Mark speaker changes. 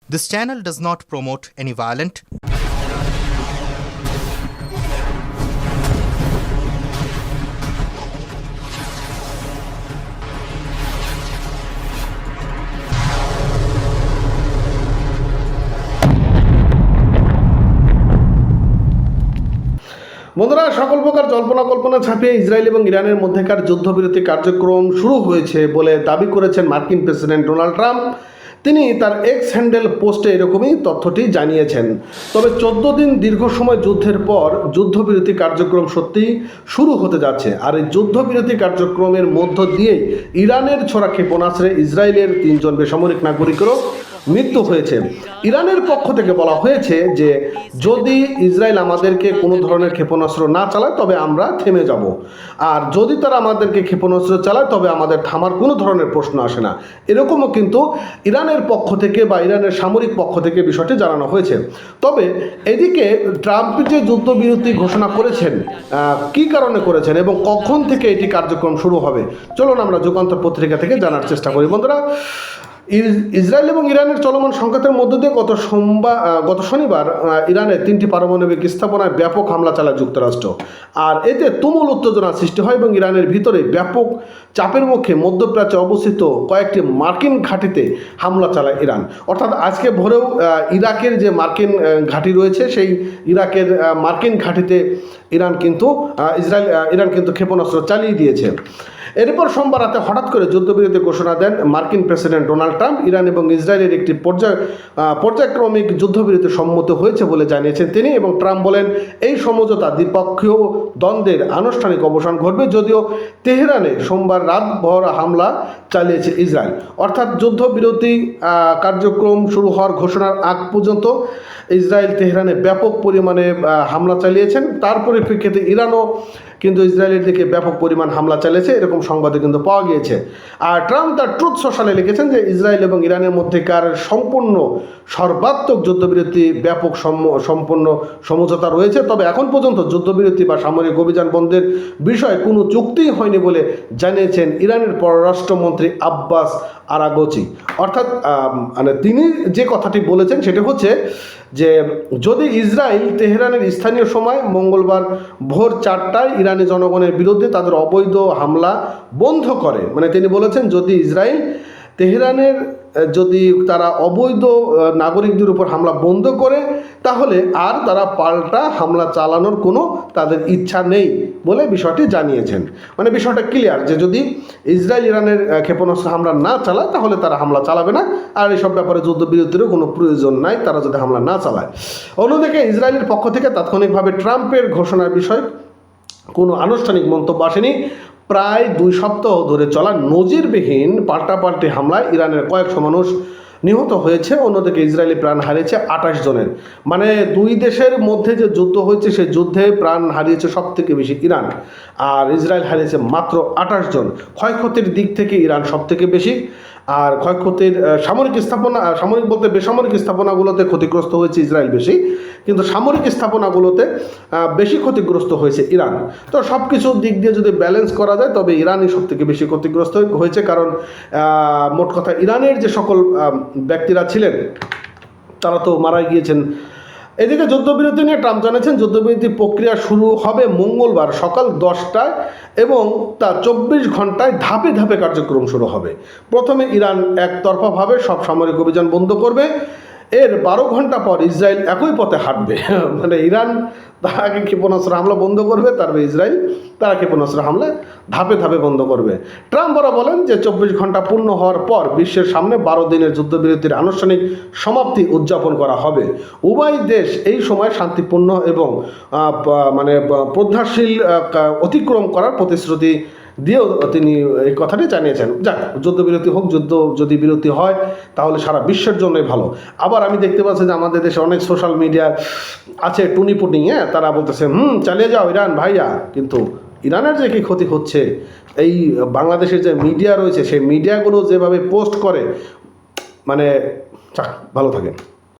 Speaker 1: This channel does not promote any violent,
Speaker 2: বন্ধুরা, সকল প্রকার জল্পনা কল্পনা ছাপিয়ে ইসরায়েল এবং ইরানের মধ্যেকার যুদ্ধবিরতি কার্যক্রম শুরু হয়েছে বলে দাবি করেছেন মার্কিন প্রেসিডেন্ট ডোনাল্ড ট্রাম্প। তিনি তার এক্স হ্যান্ডেল পোস্টে এরকমই তথ্যটি জানিয়েছেন। তবে 14 দিন দীর্ঘ সময় যুদ্ধের পর যুদ্ধবিরতি কার্যক্রম সত্যিই শুরু হতে যাচ্ছে। আর এই যুদ্ধবিরতি কার্যক্রমের মধ্য দিয়েই ইরানের ছোড়া ক্ষেপণাস্ত্রে ইসরায়েলের 3 জন বেসামরিক নাগরিকেরও মৃত্যু হয়েছে। ইরানের পক্ষ থেকে বলা হয়েছে যে যদি ইসরায়েল আমাদেরকে কোনো ধরনের ক্ষেপণাস্ত্র না চালায় তবে আমরা থেমে যাব, আর যদি তারা আমাদেরকে ক্ষেপণাস্ত্র চালায় তবে আমাদের থামার কোনো ধরনের প্রশ্ন আসে না। এরকমও কিন্তু ইরানের পক্ষ থেকে বা ইরানের সামরিক পক্ষ থেকে বিষয়টি জানানো হয়েছে। তবে এদিকে ট্রাম্প যে যুদ্ধবিরতি ঘোষণা করেছেন, কি কারণে করেছেন এবং কখন থেকে এটি কার্যক্রম শুরু হবে, চলুন আমরা যুগান্তর পত্রিকা থেকে জানার চেষ্টা করি। বন্ধুরা, ইসরায়েল এবং ইরানের চলমান সংঘাতের মধ্য দিয়ে গত শনিবার ইরানের 3টি পারমাণবিক স্থাপনায় ব্যাপক হামলা চালায় যুক্তরাষ্ট্র। আর এতে তুমুল উত্তেজনা সৃষ্টি হয় এবং ইরানের ভিতরে ব্যাপক চাপের মুখে মধ্যপ্রাচ্যে অবস্থিত কয়েকটি মার্কিন ঘাঁটিতে হামলা চালায় ইরান। অর্থাৎ আজকে ভোরেও ইরাকের যে মার্কিন ঘাঁটি রয়েছে সেই ইরাকের মার্কিন ঘাঁটিতে ইরান কিন্তু ক্ষেপণাস্ত্র চালিয়ে দিয়েছে। এরপর সোমবার রাতে হঠাৎ করে যুদ্ধবিরতি ঘোষণা দেন মার্কিন প্রেসিডেন্ট ডোনাল্ড ট্রাম্প। ইরান এবং ইসরায়েলের একটি পর্যায়ক্রমিক যুদ্ধবিরতি সম্মত হয়েছে বলে জানিয়েছেন তিনি, এবং ট্রাম্প বলেন এই সমঝোতা দ্বিপক্ষীয় দ্বন্দ্বের আনুষ্ঠানিক অবসান ঘটবে, যদিও তেহরানে সোমবার রাতভর হামলা চালিয়েছে ইসরায়েল। অর্থাৎ যুদ্ধবিরতি কার্যক্রম শুরু হওয়ার ঘোষণার আগ পর্যন্ত ইসরায়েল তেহরানে ব্যাপক পরিমাণে হামলা চালিয়েছেন। তার পরিপ্রেক্ষিতে ইরানও কিন্তু ইসরায়েলের দিকে ব্যাপক পরিমাণ হামলা চালিয়েছে, এরকম সংবাদে কিন্তু পাওয়া গিয়েছে। আর ট্রাম্প তার ট্রুথ সোশ্যালে লিখেছেন যে ইসরায়েল এবং ইরানের মধ্যেকার সম্পূর্ণ সর্বাত্মক যুদ্ধবিরতি ব্যাপক সম্পূর্ণ সমঝোতা রয়েছে। তবে এখন পর্যন্ত যুদ্ধবিরতি বা সামরিক অভিযান বন্ধের বিষয়ে কোনো চুক্তিই হয়নি বলে জানিয়েছেন ইরানের পররাষ্ট্রমন্ত্রী আব্বাস আরাগচি। অর্থাৎ মানে তিনি যে কথাটি বলেছেন সেটি হচ্ছে যে যদি ইসরায়েল তেহরানের স্থানীয় সময় মঙ্গলবার ভোর 4টায় ইরানি জনগণের বিরুদ্ধে তাদের অবৈধ হামলা বন্ধ করে, মানে তিনি বলেছেন যদি ইসরায়েল তেহরানের তারা অবৈধ নাগরিকদের উপর হামলা বন্ধ করে তাহলে আর তারা পাল্টা হামলা চালানোর কোনো তাদের ইচ্ছা নেই বলে বিষয়টি জানিয়েছেন। মানে বিষয়টা ক্লিয়ার যে যদি ইসরায়েল ইরানের ক্ষেপণাস্ত্র হামলা না চালায় তাহলে তারা হামলা চালাবে না, আর এইসব ব্যাপারে যুদ্ধবিরতিরও কোনো প্রয়োজন নাই তারা যদি হামলা না চালায়। অন্যদিকে ইসরায়েলের পক্ষ থেকে তাৎক্ষণিকভাবে ট্রাম্পের ঘোষণার বিষয়ে কোনো আনুষ্ঠানিক মন্তব্য আসেনি। প্রায় 2 সপ্তাহ ধরে চলা নজিরবিহীন পাল্টাপাল্টি হামলায় ইরানের কয়েকশো মানুষ নিহত হয়েছে, অন্যদিকে ইসরায়েলি প্রাণ হারিয়েছে 28 জনের। মানে দুই দেশের মধ্যে যে যুদ্ধ হয়েছে সেই যুদ্ধে প্রাণ হারিয়েছে সব থেকে বেশি ইরান, আর ইসরায়েল হারিয়েছে মাত্র 28 জন। ক্ষয়ক্ষতির দিক থেকে ইরান সব থেকে বেশি, আর ক্ষয়ক্ষতির সামরিক বলতে বেসামরিক স্থাপনাগুলোতে ক্ষতিগ্রস্ত হয়েছে ইসরায়েল বেশি, কিন্তু সামরিক স্থাপনাগুলোতে বেশি ক্ষতিগ্রস্ত হয়েছে ইরান। তো সব কিছু দিক দিয়ে যদি ব্যালেন্স করা যায় তবে ইরানই সব থেকে বেশি ক্ষতিগ্রস্ত হয়েছে, কারণ মোট কথা ইরানের যে সকল ব্যক্তিরা ছিলেন তারা তো মারা গিয়েছেন। এদিকে যুদ্ধবিরতি নিয়ে ট্রাম্প জানিয়েছেন যুদ্ধবিরতি প্রক্রিয়া শুরু হবে মঙ্গলবার সকাল 10টায় এবং তা 24 ঘন্টায় ধাপে ধাপে কার্যক্রম শুরু হবে। প্রথমে ইরান একতরফাভাবে সব সামরিক অভিযান বন্ধ করবে, এর 12 ঘন্টা পর ইসরায়েল একই পথে হাঁটবে। মানে ইরান তার আগে ক্ষেপণাস্ত্র হামলা বন্ধ করবে, তারপরে ইসরায়েল তারা ক্ষেপণাস্ত্র হামলা ধাপে ধাপে বন্ধ করবে। ট্রাম্প বলেন যে 24 ঘন্টা পূর্ণ হওয়ার পর বিশ্বের সামনে 12 দিনের যুদ্ধবিরতির আনুষ্ঠানিক সমাপ্তি উদযাপন করা হবে। উভয় দেশ এই সময় শান্তিপূর্ণ এবং প্রত্যাশীল অতিক্রম করার প্রতিশ্রুতি দিয়েও তিনি এই কথাটি জানিয়েছেন। যাক, যুদ্ধবিরতি হোক, যুদ্ধ যদি বিরতি হয় তাহলে সারা বিশ্বের জন্যই ভালো। আবার আমি দেখতে পাচ্ছি যে আমাদের দেশে অনেক সোশ্যাল মিডিয়া আছে টুনিপুটি, তারা বলতেছে চালিয়ে যাও ইরান ভাইয়া, কিন্তু ইরানের যে কি ক্ষতি হচ্ছে এই বাংলাদেশের যে মিডিয়া রয়েছে সেই মিডিয়াগুলো যেভাবে পোস্ট করে, মানে ভালো থাকেন।